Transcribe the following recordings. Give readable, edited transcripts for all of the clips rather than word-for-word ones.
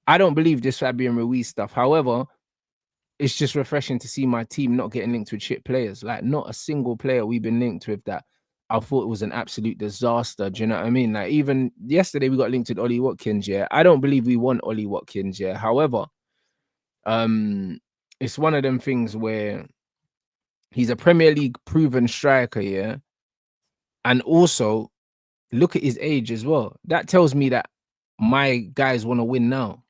I don't believe this Fabian Ruiz stuff. However, it's just refreshing to see my team not getting linked with shit players. Like, not a single player we've been linked with that I thought was an absolute disaster. Do you know what I mean? Like, even yesterday we got linked with Ollie Watkins. Yeah, I don't believe we want Ollie Watkins. Yeah, however, it's one of them things where he's a Premier League proven striker. Yeah, and also look at his age as well. That tells me that my guys want to win now.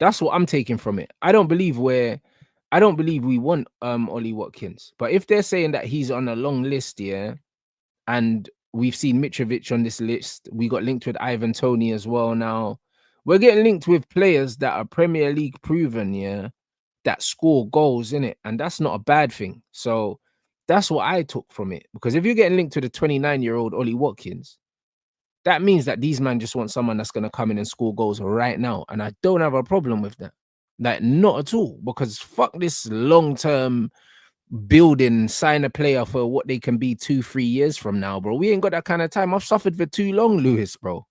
That's what I'm taking from it. I don't believe we want Ollie Watkins. But if they're saying that he's on a long list, yeah, and we've seen Mitrovic on this list, we got linked with Ivan Toney as well now. We're getting linked with players that are Premier League proven, yeah, that score goals in it, and that's not a bad thing. So that's what I took from it. Because if you're getting linked to the 29-year-old Ollie Watkins, that means that these men just want someone that's going to come in and score goals right now. And I don't have a problem with that. Like, not at all. Because fuck this long-term building, sign a player for what they can be 2-3 years from now, bro. We ain't got that kind of time. I've suffered for too long, Lewis, bro.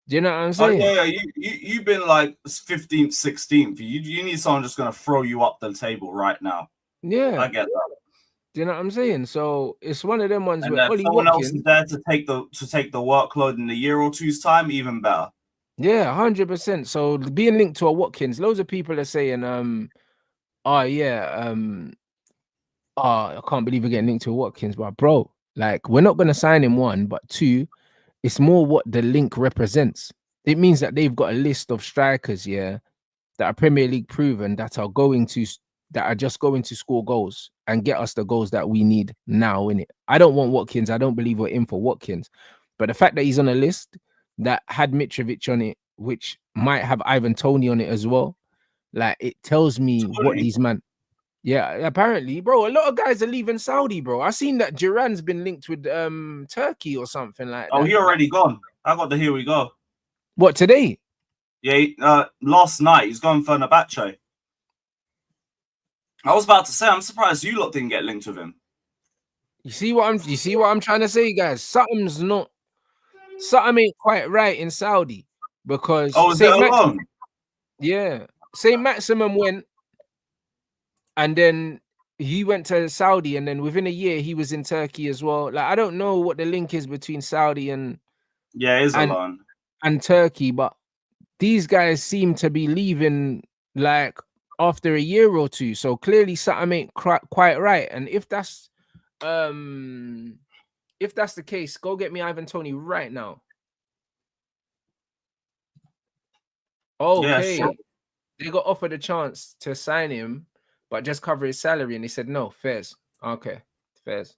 Do you know what I'm saying? Yeah. You've been like 15th, 16th. You need someone just going to throw you up the table right now. Yeah. I get that. Do you know what I'm saying? So it's one of them ones and where Ollie someone Watkins, else is there to take the workload in a year or two's time, even better. Yeah, 100%. So being linked to a Watkins, loads of people are saying, I can't believe we're getting linked to Watkins, but bro, like, we're not gonna sign him, one, but two, it's more what the link represents. It means that they've got a list of strikers, yeah, that are Premier League proven, that are just going to score goals and get us the goals that we need now, innit? I don't want Watkins. I don't believe we're in for Watkins. But the fact that he's on a list that had Mitrovic on it, which might have Ivan Toney on it as well, like, it tells me what these man. Yeah, apparently, bro, a lot of guys are leaving Saudi, bro. I seen that Duran's been linked with Turkey or something like that. Oh, he already gone. I got the here we go. What, today? Yeah, last night he's gone for Nabache. I was about to say, I'm surprised you lot didn't get linked with him. You see what I'm trying to say, guys? Something ain't quite right in Saudi, because Saint Maximum went, and then he went to Saudi, and then within a year he was in Turkey as well. Like, I don't know what the link is between Saudi and Turkey, but these guys seem to be leaving like after a year or two. So clearly something ain't quite right. And if that's the case, go get me Ivan Toney right now. Okay. Yeah, sure. They got offered a chance to sign him, but just cover his salary, and he said no. Fairs. Okay, fairs.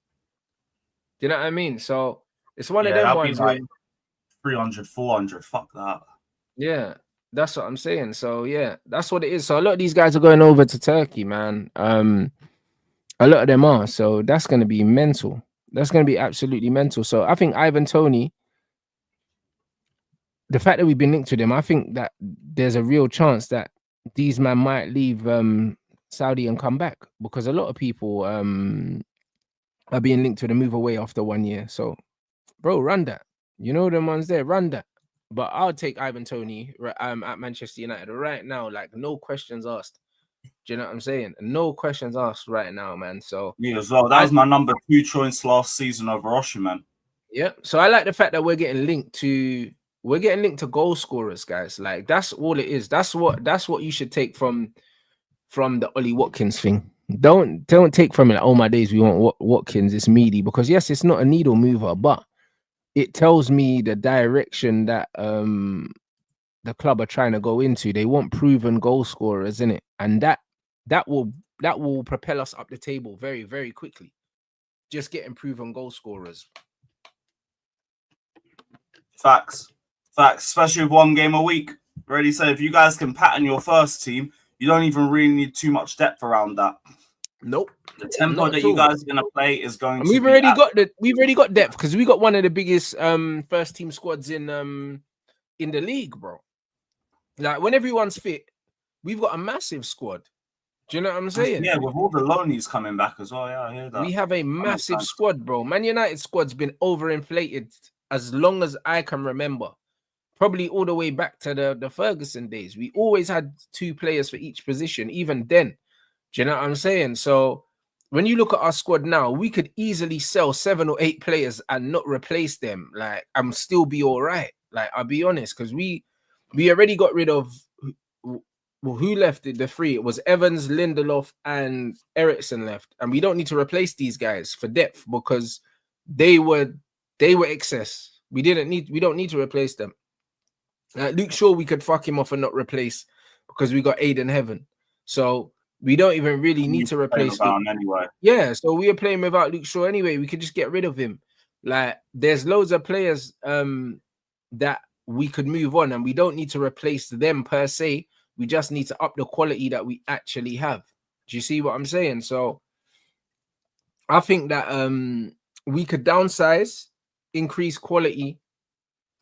Do you know what I mean? So it's one of them ones like 300, 400. Fuck that. Yeah, that's what I'm saying. So yeah, that's what it is. So a lot of these guys are going over to Turkey, man. A lot of them are. So that's going to be mental. That's going to be absolutely mental. So I think Ivan Toney, the fact that we've been linked to them, I think that there's a real chance that these men might leave Saudi and come back, because a lot of people are being linked to the move away after 1 year. So, bro, run that. You know them ones there, run that. But I'll take Ivan Toney at Manchester United right now, like, no questions asked. Do you know what I'm saying? No questions asked right now, man. So me as well. That was my number 2 choice last season over Osimhen. Yeah. So I like the fact that we're getting linked to goal scorers, guys. Like, that's all it is. That's what you should take from the Ollie Watkins thing. Don't take from it like, oh my days, we want Watkins, it's meaty, because yes, it's not a needle mover, but it tells me the direction that the club are trying to go into. They want proven goal scorers, in it, and that will propel us up the table very, very quickly. Just getting proven goal scorers. Facts, especially with 1 game a week. Already said, if you guys can pattern your first team, you don't even really need too much depth around that. Nope. The tempo that you guys are gonna play is going to. We've already got depth, because we got one of the biggest first team squads in the league, bro. Like, when everyone's fit, we've got a massive squad. Do you know what I'm saying? Yeah, with all the loanies coming back as well. Yeah, I hear that. We have a massive squad, bro. Man United squad's been overinflated as long as I can remember. probably all the way back to the Ferguson days. We always had 2 players for each position, even then. Do you know what I'm saying? So when you look at our squad now, we could easily sell 7 or 8 players and not replace them. Like, I'm still be all right. Like, I'll be honest, because we already got rid of who left it? The 3. It was Evans, Lindelof, and Ericsson left, and we don't need to replace these guys for depth because they were excess. We don't need to replace them. Luke Shaw, we could fuck him off and not replace because we got Aiden Heaven. So we don't even really need to replace him anyway. Yeah, so we are playing without Luke Shaw anyway. We could just get rid of him. Like, there's loads of players that we could move on, and we don't need to replace them per se. We just need to up the quality that we actually have. Do you see what I'm saying? So I think that we could downsize, increase quality,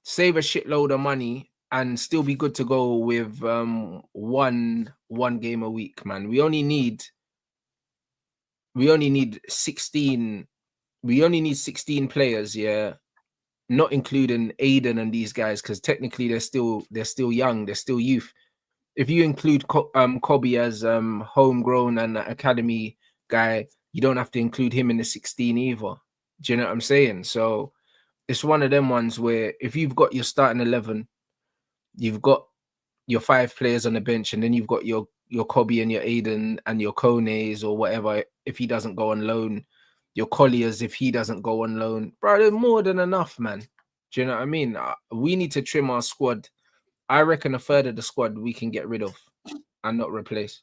save a shitload of money, and still be good to go with one game a week, man. We only need 16. We only need 16 players, yeah, not including Aiden and these guys, because technically they're still young, they're still youth. If you include Kobe as homegrown and academy guy, you don't have to include him in the 16 either. Do you know what I'm saying? So it's one of them ones where if you've got your starting 11, you've got your 5 players on the bench, and then you've got your Kobe and your Aiden and your Kones or whatever if he doesn't go on loan, your Colliers if he doesn't go on loan. Bro, there's more than enough, man. Do you know what I mean? We need to trim our squad. I reckon a third of the squad we can get rid of and not replace.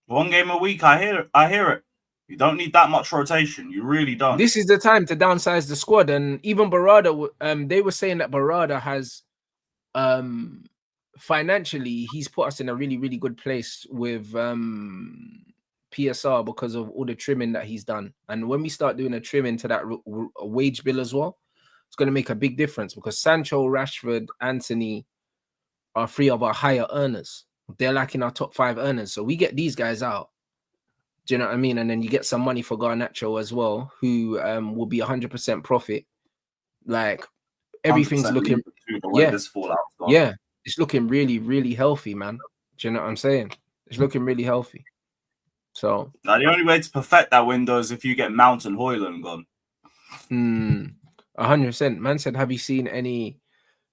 1 game a week, I hear it. You don't need that much rotation. You really don't. This is the time to downsize the squad. And even Barada, they were saying that Barada has financially, he's put us in a really, really good place with PSR because of all the trimming that he's done. And when we start doing a trimming to that wage bill as well, it's going to make a big difference because Sancho, Rashford, Anthony are 3 of our higher earners. They're like in our top 5 earners. So we get these guys out. Do you know what I mean? And then you get some money for Garnacho as well, who will be 100% profit. Like, everything's looking, yeah, it's looking really, really healthy, man. Do you know what I'm saying? It's looking really healthy. So now the only way to perfect that window is if you get Mount and Højlund gone. 100%. Man said, have you seen any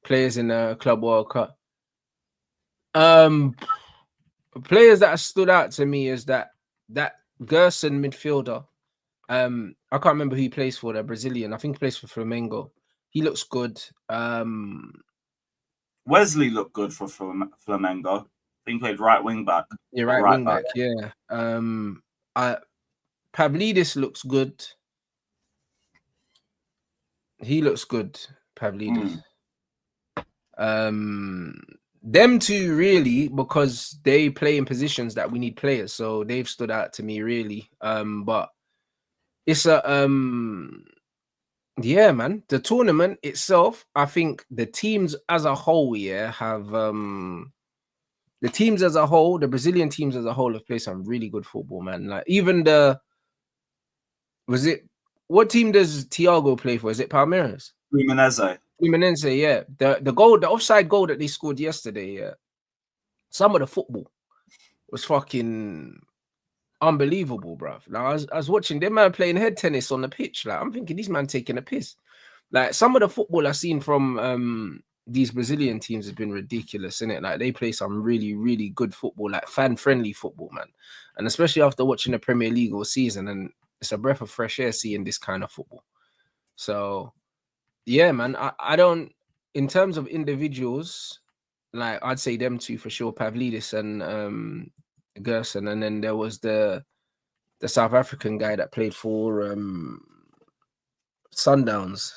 players in the Club World Cup? Players that have stood out to me is that Gerson midfielder. I can't remember who he plays for. The Brazilian. I think he plays for Flamengo. He looks good. Wesley looked good for Flamengo. I think he played right wing back. Yeah, right wing back. Yeah. Pavlidis looks good. He looks good, Pavlidis. Them two really, because they play in positions that we need players, so they've stood out to me really. But it's a yeah, man. The tournament itself, I think the teams as a whole, have the teams as a whole, the Brazilian teams as a whole have played some really good football, man. Like even what team does Thiago play for? Is it Palmeiras? Fluminense, yeah. The offside goal that they scored yesterday, yeah. Some of the football was fucking unbelievable, bruv. Like, I was watching them man playing head tennis on the pitch. Like, I'm thinking these man taking a piss. Like, some of the football I've seen from these Brazilian teams has been ridiculous, innit? Like, they play some really, really good football, like fan-friendly football, man. And especially after watching the Premier League all season, and it's a breath of fresh air seeing this kind of football. So, yeah, man, I don't, in terms of individuals, like, I'd say them two for sure, Pavlidis and Gerson, and then there was the South African guy that played for Sundowns.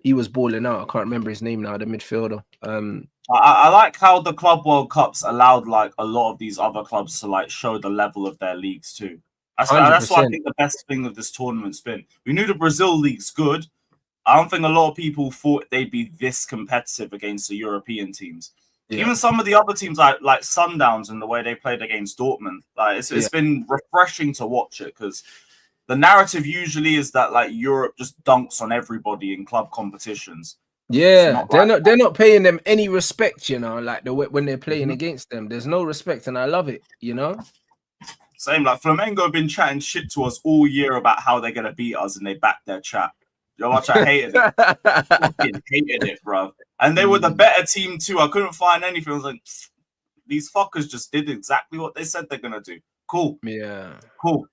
He was balling out. I can't remember his name now, the midfielder. I like how the Club World Cups allowed like a lot of these other clubs to like show the level of their leagues too. That's why I think the best thing of this tournament's been. We knew the Brazil league's good. I don't think a lot of people thought they'd be this competitive against the European teams. Yeah. Even some of the other teams like Sundowns and the way they played against Dortmund, like it's been refreshing to watch it because the narrative usually is that like Europe just dunks on everybody in club competitions. Yeah, they're not paying them any respect, you know, like when they're playing against them. There's no respect, and I love it, you know. Same, like Flamengo have been chatting shit to us all year about how they're gonna beat us, and they backed their chat. Yo, watch, I hated it. Fucking hated it, bro. And they were the better team too. I couldn't find anything. I was like, these fuckers just did exactly what they said they're gonna do. Cool. Yeah. Cool.